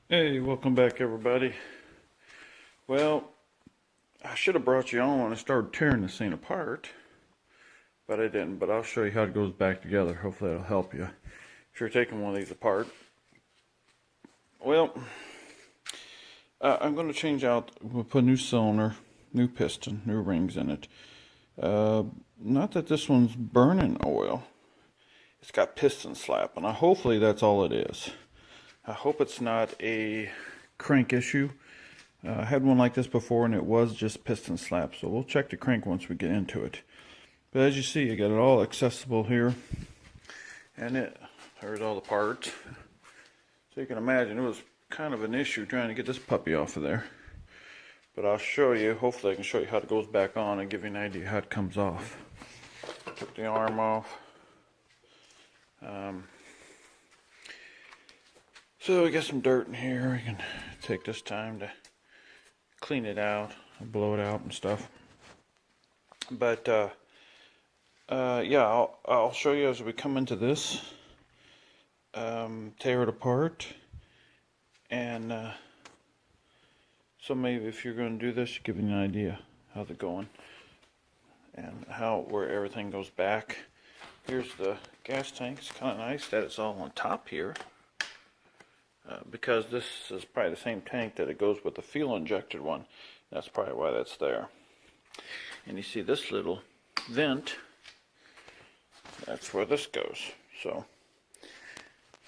Hey, welcome back everybody. Well, I should have brought you on when I started tearing this thing apart, but I didn't. But I'll show you how it goes back together. Hopefully that'll help you if you're taking one of these apart. Well, I'm going to change out, we'll put a new cylinder, new piston, new rings in it. Not that this one's burning oil. It's got piston slap, and hopefully that's all it is. I hope it's not a crank issue. I had one like this before and it was just piston slap, so we'll check the crank once we get into it. But as you see, I got it all accessible here, and there's all the parts. So you can imagine it was kind of an issue trying to get this puppy off of there. But I'll show you, hopefully I can show you how it goes back on and give you an idea how it comes off. Took the arm off. So we got some dirt in here. We can take this time to clean it out, blow it out and stuff. But yeah, I'll show you as we come into this. Tear it apart, and so maybe if you're going to do this, give you an idea how's it going and where everything goes back. Here's the gas tank. It's kind of nice that it's all on top here. Because this is probably the same tank that it goes with the fuel injected one. That's probably why that's there. And you see this little vent, that's where this goes. So,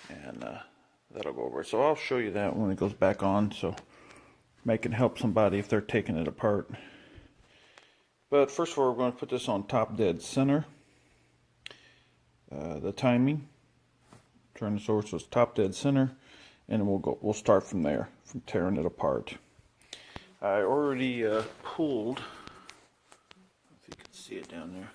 and that'll go over. So I'll show you that when it goes back on, so make it help somebody if they're taking it apart. But first of all, we're going to put this on top dead center. The timing, turn this over so it's top dead center. And we'll start from there, from tearing it apart. I already pulled, if you can see it down there,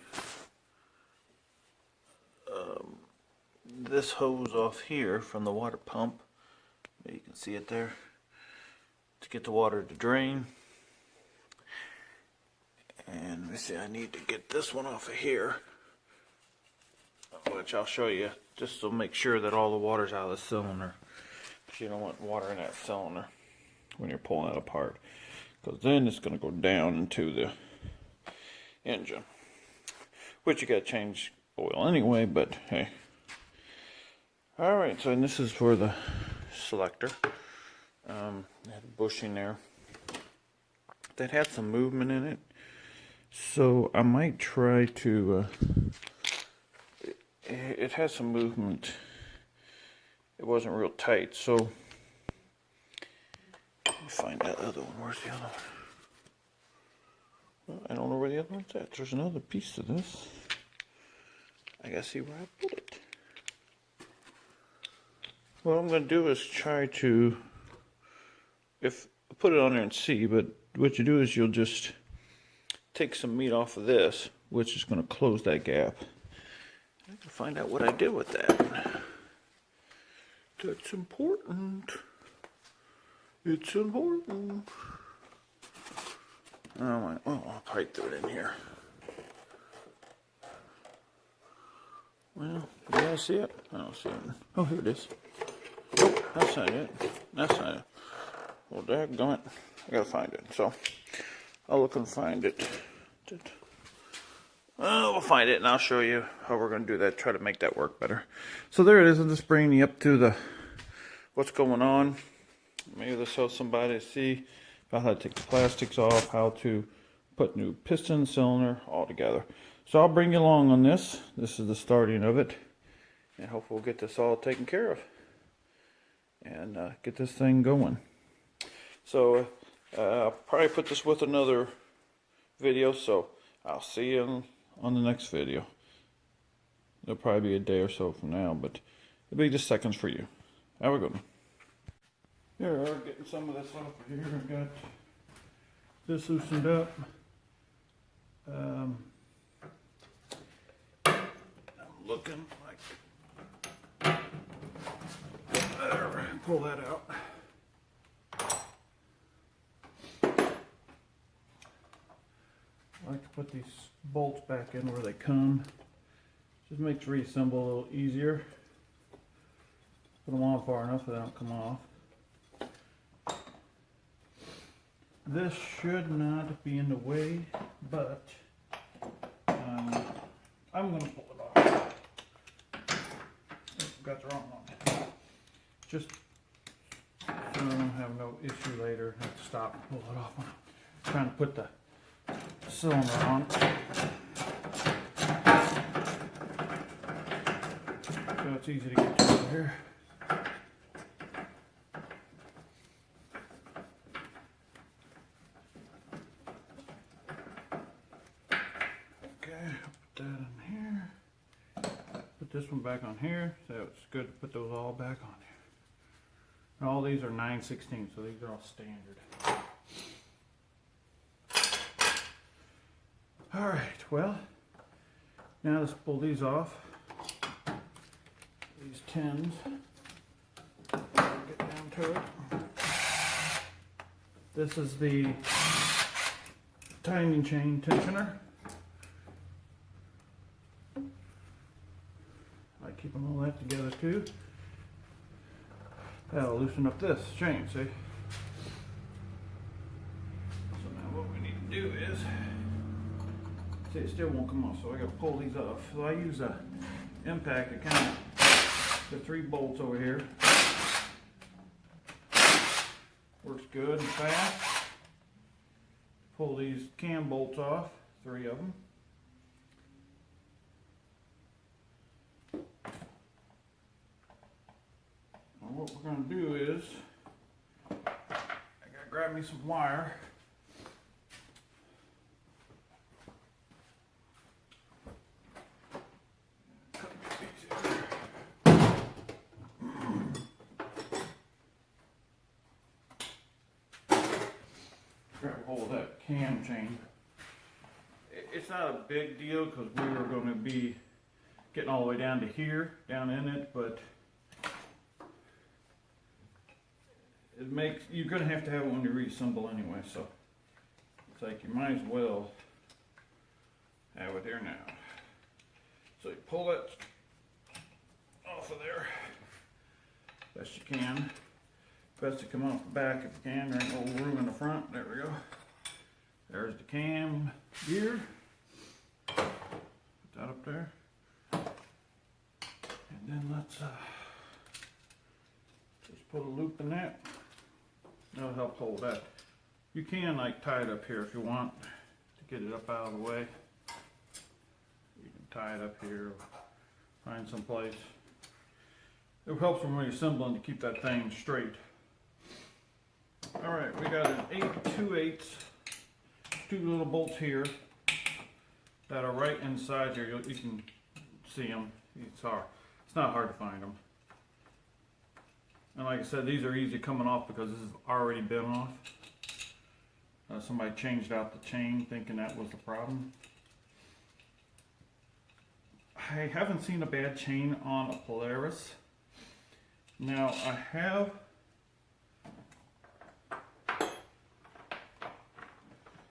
this hose off here from the water pump. You can see it there, to get the water to drain. And let me see, I need to get this one off of here, which I'll show you, just to make sure that all the water's out of the cylinder. You don't want water in that cylinder when you're pulling it apart, because then it's going to go down into the engine, which you got to change oil anyway, but hey. Alright, so and this is for the selector. Had a bushing there that had some movement in it, so I might try to it has some movement. It wasn't real tight, so let me find that other one. Where's the other one? Well, I don't know where the other one's at. There's another piece to this. I gotta see where I put it. What I'm gonna do is try to put it on there and see, but what you do is you'll just take some meat off of this, which is gonna close that gap. I can find out what I did with that. That's important. It's important. Oh, I'll probably throw it in here. Well, do I see it? I don't see it. Oh, here it is. Nope, that's not it. That's not it. Well, daggone it. I gotta find it. So, I'll look and find it. We'll find it and I'll show you how we're going to do that, try to make that work better. So there it is. I'm just bringing you up to what's going on. Maybe this helps somebody see about how to take the plastics off, how to put new piston, cylinder all together. So I'll bring you along on this. This is the starting of it, and hopefully we'll get this all taken care of and get this thing going. So I'll probably put this with another video, so I'll see you on the next video. It'll probably be a day or so from now, but it'll be just seconds for you. Have a good one. Here we are, getting some of this off of here. I've got this loosened up. I'm looking like, there, pull that out. I like to put these bolts back in where they come. Just makes reassemble a little easier. Put them on far enough so they don't come off. This should not be in the way, but I'm going to pull it off. Oh, got the wrong one. Just so I don't have no issue later. Have to stop and pull it off when I'm trying to put the cylinder on. So it's easy to get to over here. This one back on here, so it's good to put those all back on here. And all these are 9/16, so these are all standard. All right, well, now let's pull these off. These tins. Get down to it. This is the timing chain tensioner. Keeping all that together too. That'll loosen up this chain, see? So now what we need to do is, see, it still won't come off, so I gotta pull these off. So I use a impact to kind of, the 3 bolts over here. Works good and fast. Pull these cam bolts off, 3 of them. What we're going to do is, I got to grab me some wire. Grab a hold of that cam chain. It's not a big deal because we were going to be getting all the way down to here, down in it, but it makes, you're going to have it when you reassemble anyway, so it's like you might as well have it here now. So you pull it off of there best you can. Best to come off the back if you can. There ain't no room in the front. There we go. There's the cam gear. Put that up there. And then let's just put a loop in that. That'll help hold that. You can like tie it up here if you want to get it up out of the way. You can tie it up here, find some place. It helps when you're assembling to keep that thing straight. Alright, we got an 8/2/8, 2 little bolts here that are right inside here. You can see them. It's not hard to find them. And like I said, these are easy coming off because this has already been off. Somebody changed out the chain thinking that was the problem. I haven't seen a bad chain on a Polaris. Now I have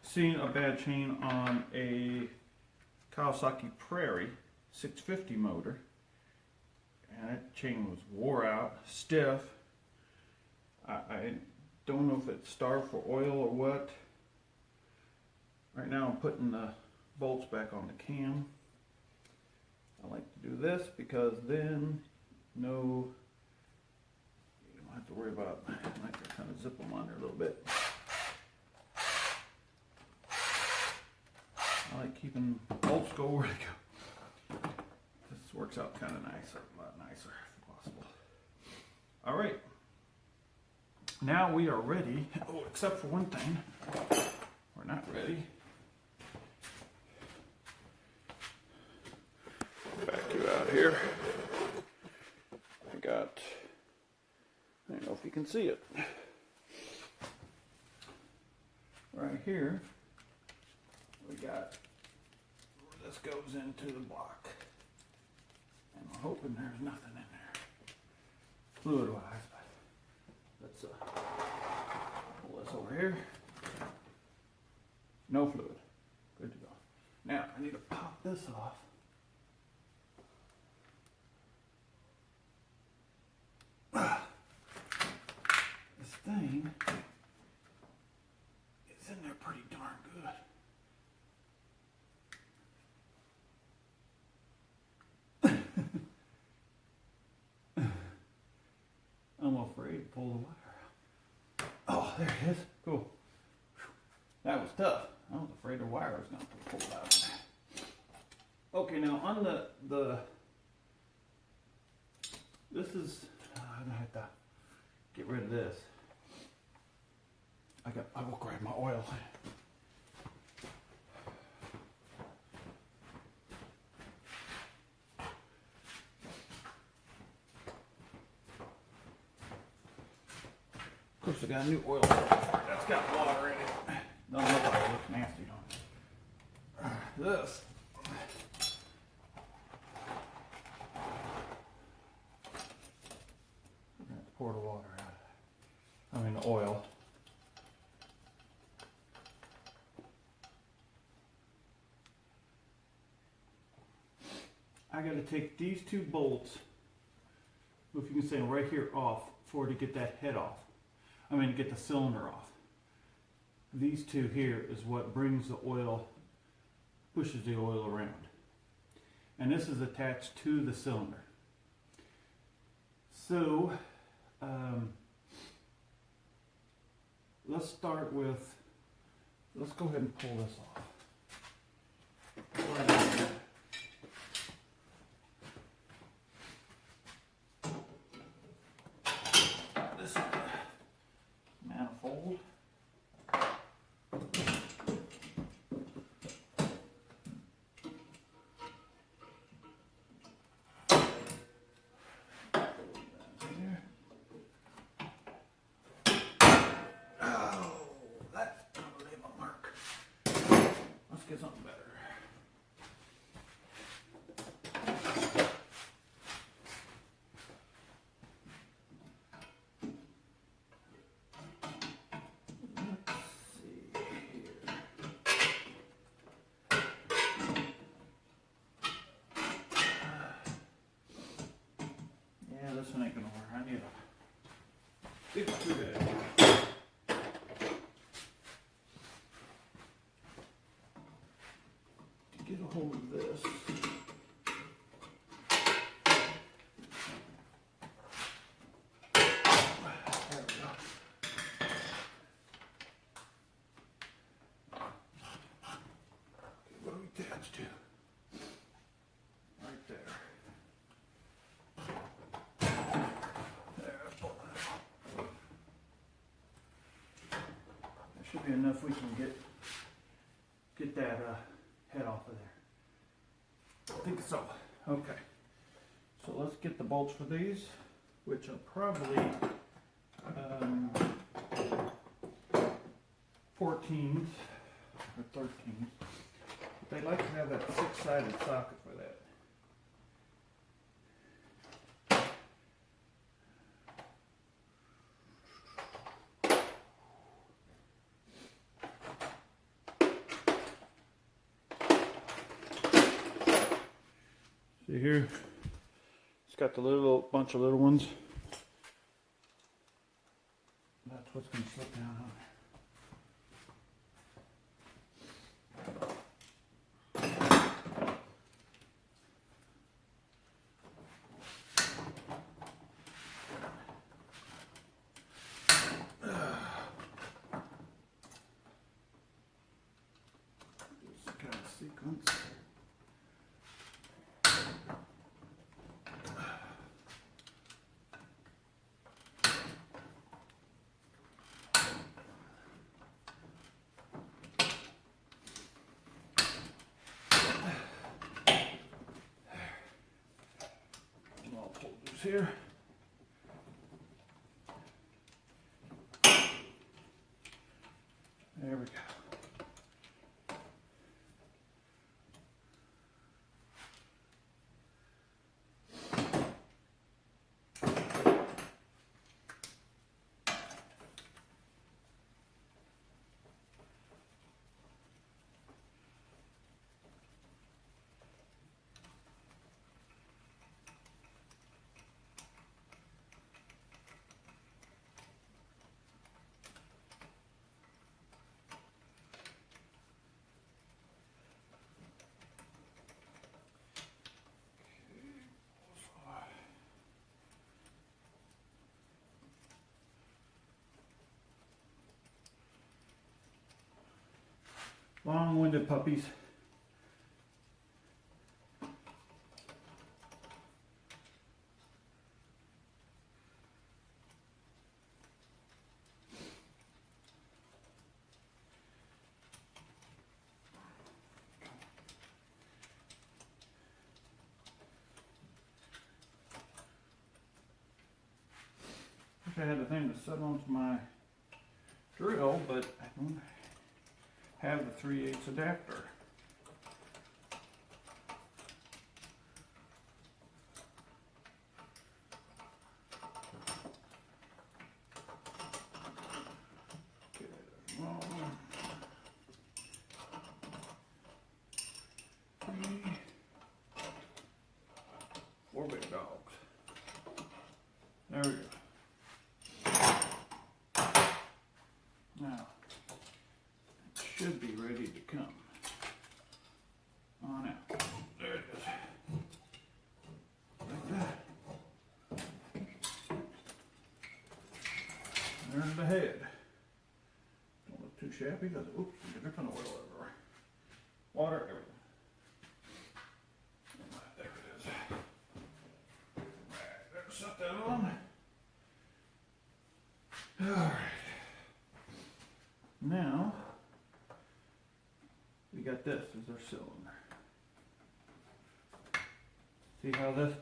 seen a bad chain on a Kawasaki Prairie 650 motor. And that chain was wore out, stiff. I don't know if it's starved for oil or what. Right now I'm putting the bolts back on the cam. I like to do this because then you don't have to worry about, I like to kind of zip them on there a little bit. I like keeping bolts go where they go. This works out kind of nicer, a lot nicer if possible. All right, now we are ready. Oh, except for one thing, we're not ready. Back you out here. I don't know if you can see it. Right here, we got where this goes into the block. And I'm hoping there's nothing in there, fluid-wise, but let's pull this over here. No fluid. Good to go. Now, I need to pop this off. This thing I'm afraid to pull the wire out. Oh, there it is. Cool. That was tough. I was afraid the wire was going to pull out. Okay, now on this is, I'm going to have to get rid of this. I will grab my oil. Of course, I got a new oil that's got water in it. Doesn't look like it, looks nasty, don't it? This. I'm going to pour the water out. I mean the oil. I got to take these two bolts, if you can say right here, off for to get that head off. I mean to get the cylinder off. These two here is what brings the oil, pushes the oil around. And this is attached to the cylinder. So, let's start with, let's go ahead and pull this off. This is the manifold. Get something better. Let's see here. Yeah, this one ain't gonna work. I need a big screwdriver. Get a hold of this. There we go. Okay, what are we attached to? Right there. There, pull that out. That should be enough. We can get that head off of there. I think so. Okay. So let's get the bolts for these, which are probably 14s or 13s. They like to have that six-sided socket for that. See here, it's got the little bunch of little ones. That's what's going to slip down on there. This kind of sequence. Here. There we go. Long-winded puppies. I had the thing to set onto my drill, but I don't have the 3/8 adapter. Four big dogs. There we go. Now, it should be ready to come on out. There it is. Like that. There's the head. Don't look too shabby, because oops, there's a ton of oil everywhere. Water everywhere. There it is. Right, let's set that on. Alright. Now, we got this as our cylinder. See how this?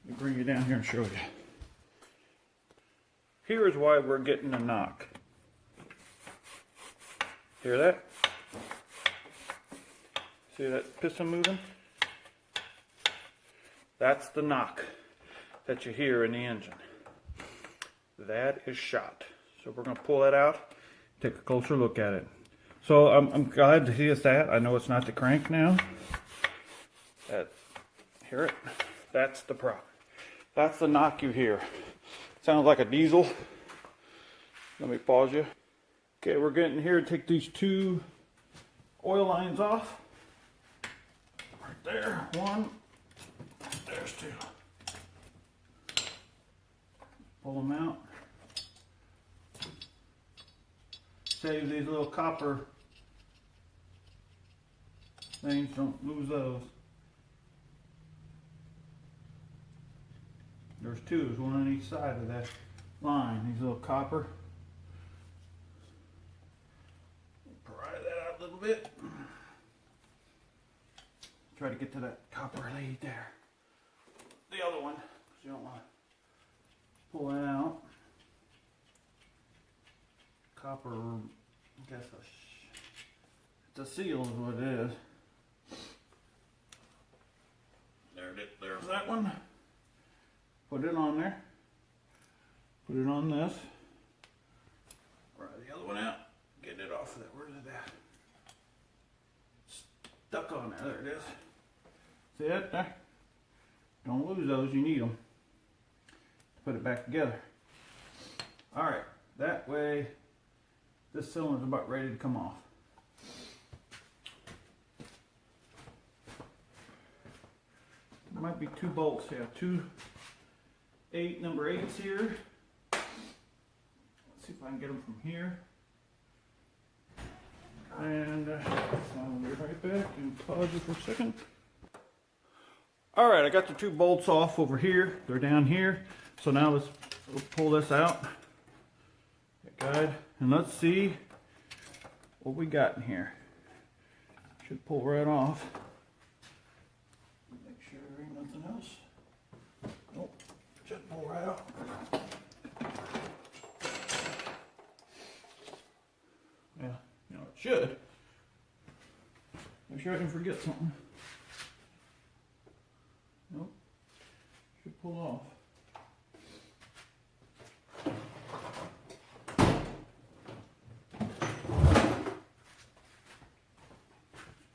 Let me bring you down here and show you. Here is why we're getting a knock. Hear that? See that piston moving? That's the knock that you hear in the engine. That is shot. So we're going to pull that out, take a closer look at it. So I'm glad to see it's that. I know it's not the crank now. Hear it? That's the problem. That's the knock you hear. Sounds like a diesel. Let me pause you. Okay, we're getting here to take these two oil lines off. Right there, one. There's two. Pull them out. Save these little copper things, don't lose those. There's two, there's one on each side of that line, these little copper. Pry that out a little bit. Try to get to that copper lead there. The other one, because you don't want to pull that out. Copper, I guess it's a seal is what it is. There's that one. Put it on there. Put it on this. Pry the other one out. Get it off of there. Where's it at? Stuck on there. There it is. See that there? Don't lose those. You need them. Put it back together. Alright. That way, this cylinder's about ready to come off. There might be two bolts here. Two number 8s here. Let's see if I can get them from here. And I'll be right back and pause it for a second. Alright, I got the two bolts off over here. They're down here. So now let's pull this out. Good. And let's see what we got in here. Should pull right off. Make sure there ain't nothing else. Nope. Should pull right off. Yeah, you know, it should. Make sure I didn't forget something. Nope. Should pull off.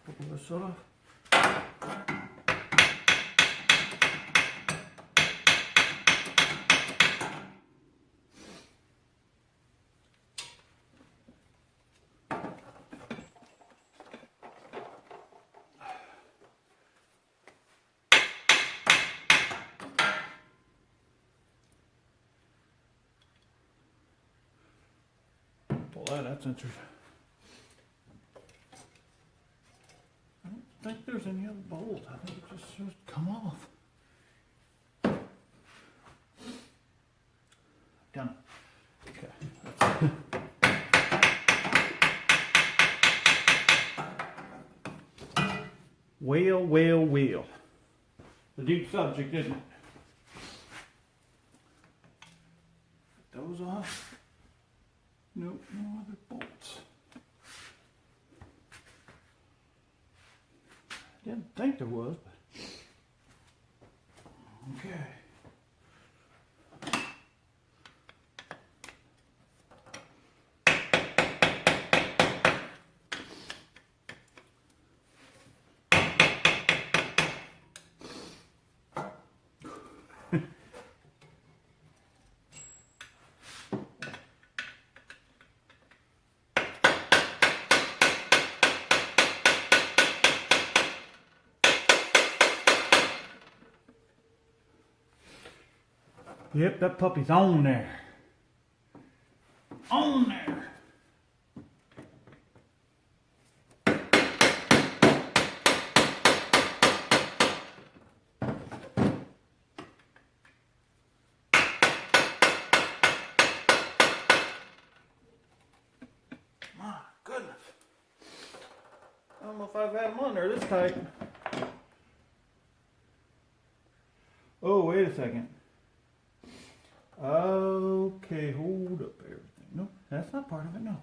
Pull this off. that. That's interesting. I don't think there's any other bolts. I think it just should come off. Done it. Okay. Well. The deep subject, isn't it? Those off. Nope, no other bolts. Didn't think there was, but okay. Yep, that puppy's on there. On there. My goodness. I don't know if I've had them on there this tight. Oh, wait a second. Okay, hold up everything. No, that's not part of it, no.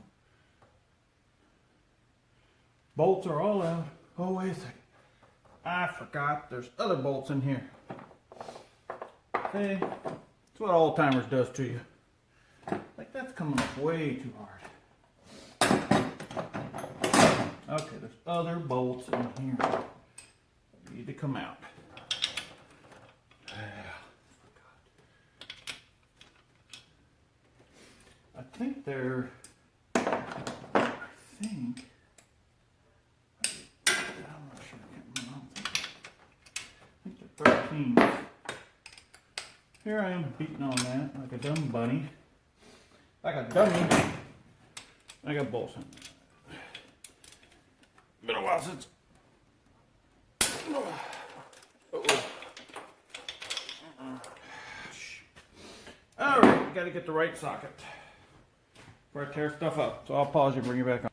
Bolts are all out. Oh, wait a second. I forgot there's other bolts in here. See? That's what old-timers does to you. Like, that's coming off way too hard. Okay, there's other bolts in here that need to come out. I think they're, I'm not sure, I can't remember. I think they're 13. Here I am beating on that like a dumb bunny. Like a dummy. I got bolts in there. Been a while since. Alright, we gotta get the right socket before I tear stuff up. So I'll pause you and bring you back on.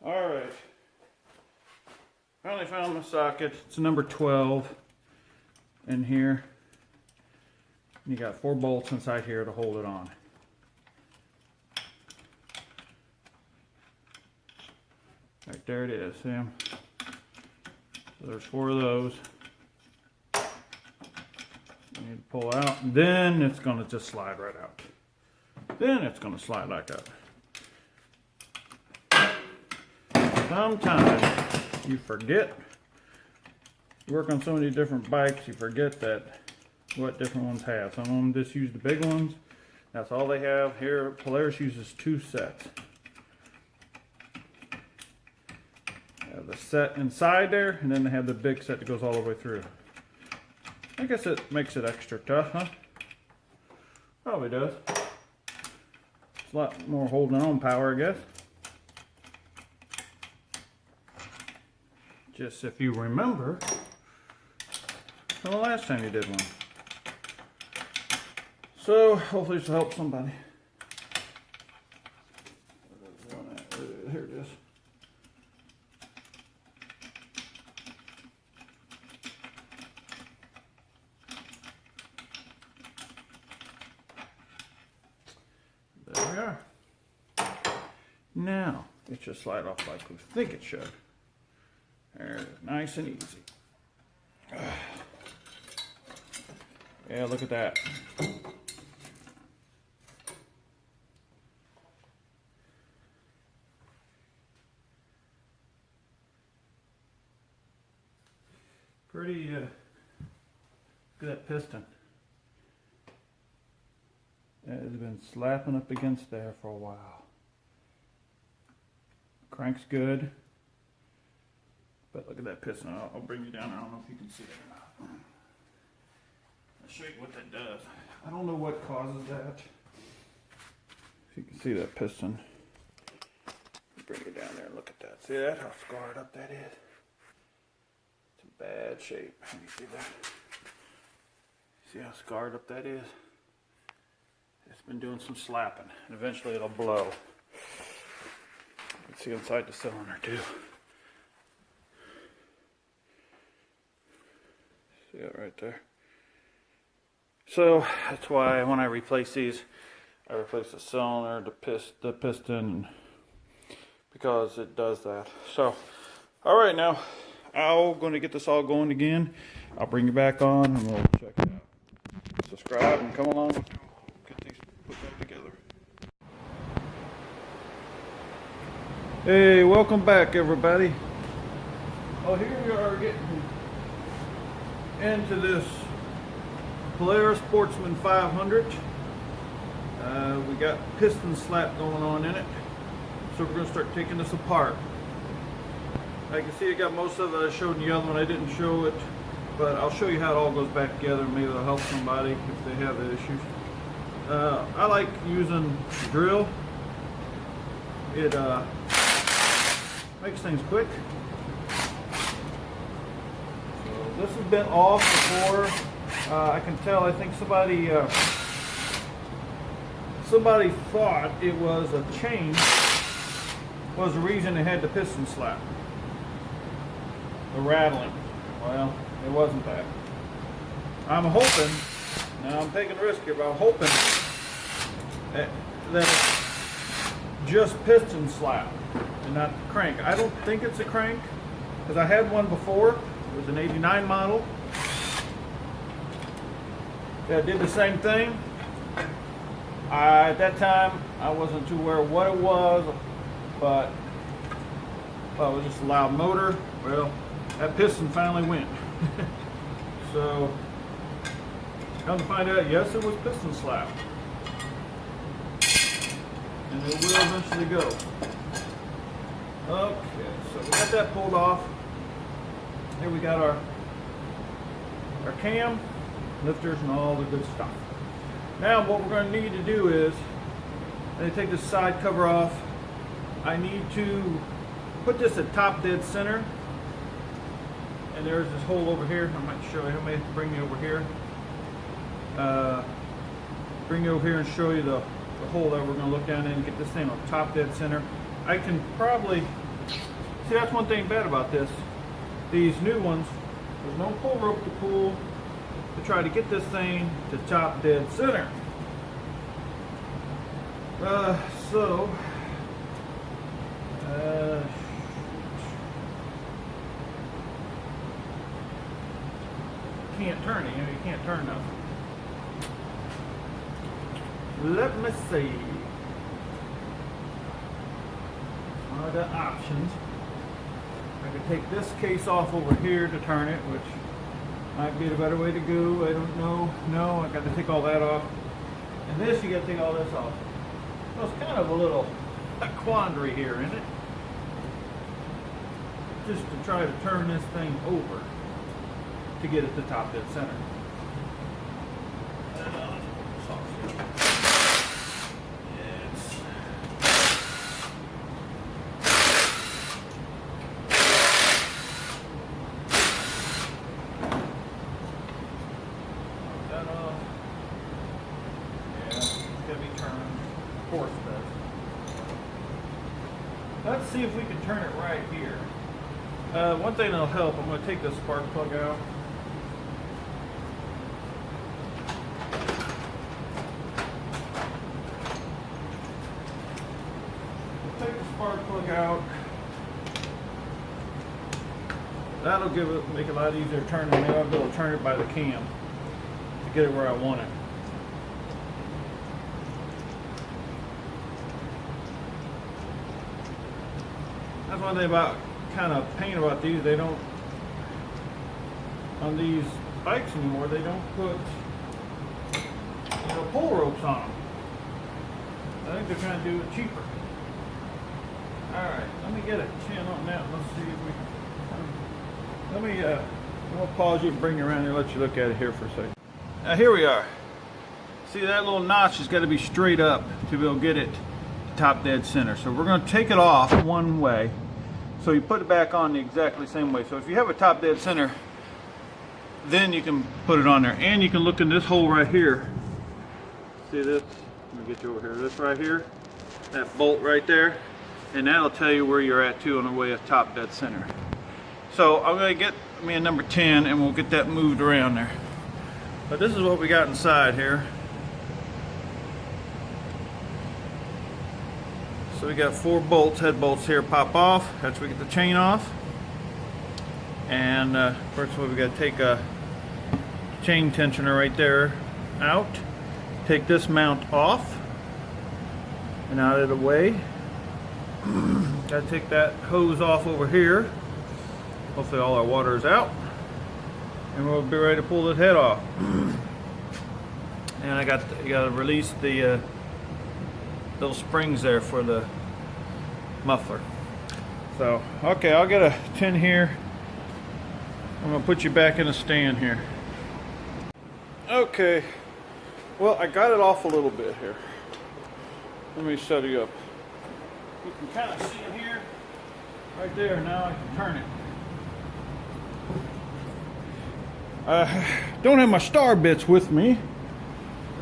Alright. Finally found my socket. It's a number 12 in here. And you got 4 bolts inside here to hold it on. Right there it is, see them? So there's 4 of those. You need to pull out, and then it's going to just slide right out. Then it's going to slide like that. Sometimes you forget. You work on so many different bikes, you forget that what different ones have. Some of them just use the big ones. That's all they have. Here, Polaris uses 2 sets. The set inside there, and then they have the big set that goes all the way through. I guess it makes it extra tough, huh? Probably does. It's a lot more holding on power, I guess. Just if you remember from the last time you did one. So, hopefully this will help somebody. Here it is. There we are. Now, it should slide off like we think it should. There it is, nice and easy. Yeah, look at that. Pretty, look at that piston. It has been slapping up against there for a while. Crank's good. But look at that piston. I'll bring you down. I don't know if you can see it or not. I'll show you what that does. I don't know what causes that. If you can see that piston. bring you down there and look at that. See that? How scarred up that is? It's in bad shape. Let me see that. See how scarred up that is? It's been doing some slapping, and eventually it'll blow. You can see inside the cylinder too. See that right there? So that's why when I replace these, I replace the cylinder, the piston, because it does that. So, all right, now I'm going to get this all going again. I'll bring you back on and we'll check it out. Subscribe and come along. Get these put back together. Hey, welcome back, everybody. Oh, here we are getting into this Polaris Sportsman 500. We got piston slap going on in it, so we're going to start taking this apart. I can see I got most of it. I showed in the other one. I didn't show it, but I'll show you how it all goes back together. Maybe it'll help somebody if they have the issues. I like using the drill. It makes things quick. So this has been off before. I can tell. I think somebody thought it was a chain was the reason it had the piston slap. The rattling. Well, it wasn't that. I'm hoping. Now I'm taking a risk here, but I'm hoping that it's just piston slap and not crank. I don't think it's a crank because I had one before. It was an '89 model. That did the same thing. At that time, I wasn't too aware of what it was, but well, it was just a loud motor. Well, that piston finally went. So, come to find out, yes, it was piston slap. And it will eventually go. Okay, so we got that pulled off. Here we got our cam, lifters, and all the good stuff. Now what we're going to need to do is, I take this side cover off. I need to put this at top dead center. And there's this hole over here. I might show you. I may have to bring you over here. Bring you over here and show you the hole that we're going to look down in and get this thing on top dead center. I can probably, see, that's one thing bad about this. These new ones, there's no pull rope to pull to try to get this thing to top dead center. Can't turn it, you know, you can't turn nothing. Let me see. I got options. I could take this case off over here to turn it, which might be the better way to go. I don't know. No, I got to take all that off. And this, you got to take all this off. So it's kind of a little quandary here, isn't it? Just to try to turn this thing over to get it to top dead center. Let's see if we can turn it right here. One thing that'll help, I'm going to take this spark plug out. Take the spark plug out. That'll make it a lot easier turning. Maybe I'll be able to turn it by the cam to get it where I want it. That's one thing about kind of pain about these. They don't, on these bikes anymore, they don't put, you know, pull ropes on them. I think they're trying to do it cheaper. Alright, let me get a chin on that. Let's see if we can. I'll pause you and bring you around here and let you look at it here for a second. Now here we are. See, that little notch has got to be straight up to be able to get it to top dead center. So we're going to take it off one way. So you put it back on the exactly same way. So if you have a top dead center, then you can put it on there. And you can look in this hole right here. See this? Let me get you over here. This right here, that bolt right there. And that'll tell you where you're at too on the way of top dead center. So I'm going to get me a number 10 and we'll get that moved around there. But this is what we got inside here. So we got 4 bolts, head bolts here pop off. That's where we get the chain off. And first of all, we got to take a chain tensioner right there out. Take this mount off and out of the way. Got to take that hose off over here. Hopefully all our water is out. And we'll be ready to pull this head off. And I got to release the little springs there for the muffler. So, okay, I'll get a 10 here. I'm going to put you back in a stand here. Okay, well, I got it off a little bit here. Let me set you up. You can kind of see it here, right there. Now I can turn it. Don't have my star bits with me.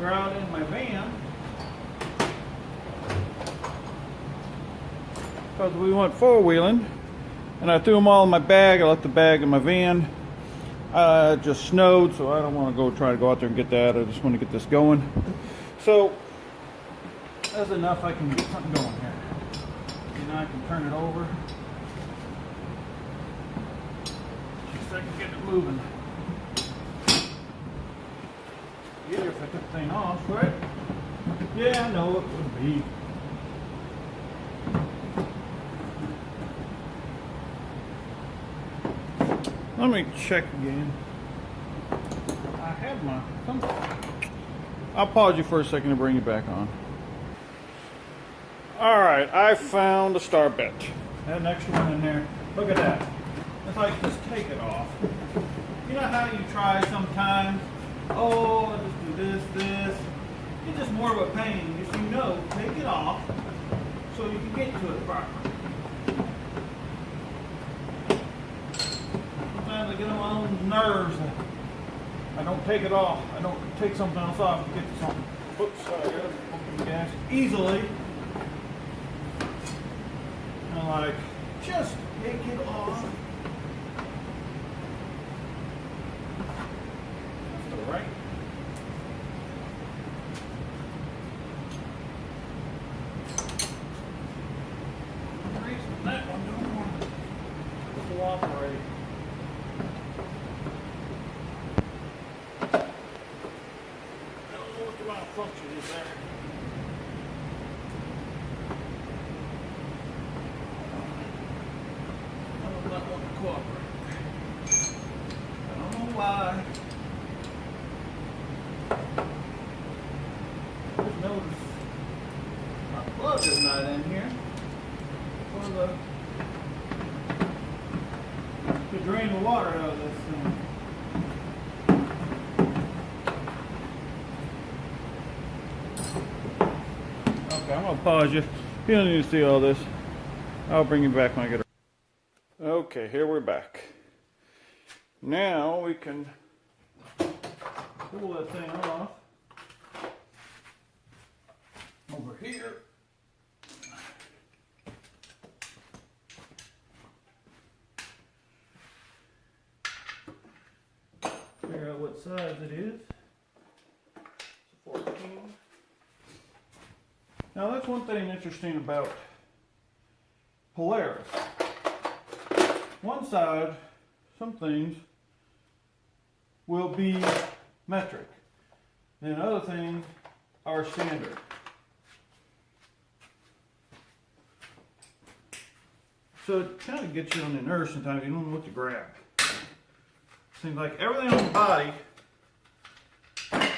They're out in my van. Because we went four-wheeling. And I threw them all in my bag. I left the bag in my van. It just snowed, so I don't want to try to go out there and get that. I just want to get this going. So, that's enough. I can get something going here. And now I can turn it over. Just so I can get it moving. Easier if I took the thing off, right? Yeah, I know it would be. Let me check again. I have my. I'll pause you for a second to bring you back on. Alright, I found a star bit. Had an extra one in there. Look at that. It's like just take it off. You know how you try sometimes? Oh, I'll just do this. It's just more of a pain. If you know, take it off so you can get to it properly. Sometimes I get on my own nerves. I don't take it off. I don't take something else off to get to something. Oops, sorry, I gotta open the gas easily. And like, just take it off. That's the right. The reason that one don't want to cooperate. Function is there. I do not want to cooperate. I don't know why. Just notice my plug is not in here for to drain the water out of this thing. I'm going to pause you. You don't need to see all this. I'll bring you back when I get it. Okay, here we're back. Now we can pull that thing off. Over here. Figure out what size it is. It's a 14. Now that's one thing interesting about Polaris. One side, some things will be metric, and other things are standard. So it kind of gets you on the nerves sometimes. You don't know what to grab. Seems like everything on the body, there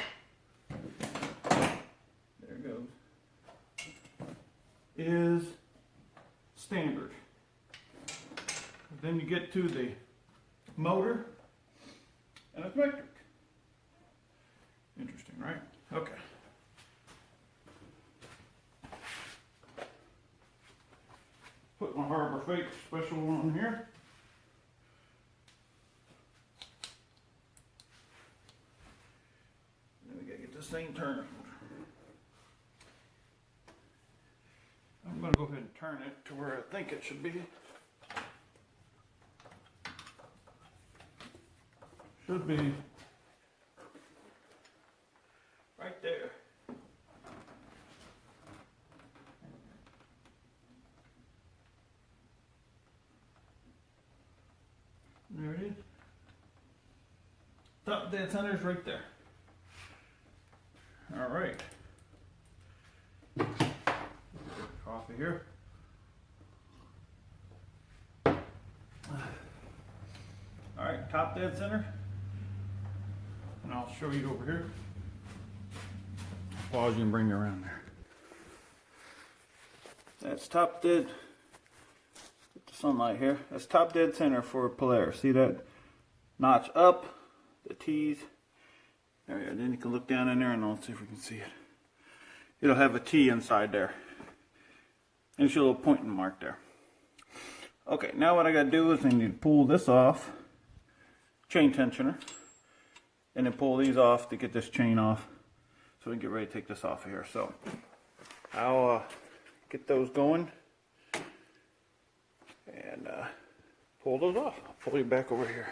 it goes, is standard. Then you get to the motor, and it's metric. Interesting, right? Okay. fake special one here. Then we gotta get this thing turned. I'm gonna go ahead and turn it to where I think it should be. Should be right there. There it is. Top dead center is right there. All right. Coffee here. All right, top dead center. And I'll show you over here. Pause you and bring you around there. That's top dead. Get the sunlight here. That's top dead center for Polaris. See that notch up, the T's. There we go. Then you can look down in there and let's see if we can see it. It'll have a T inside there. And it's your little pointing mark there. Okay, now what I gotta do is I need to pull this off, chain tensioner, and then pull these off to get this chain off so we can get ready to take this off of here. So I'll get those going and pull those off. I'll pull you back over here.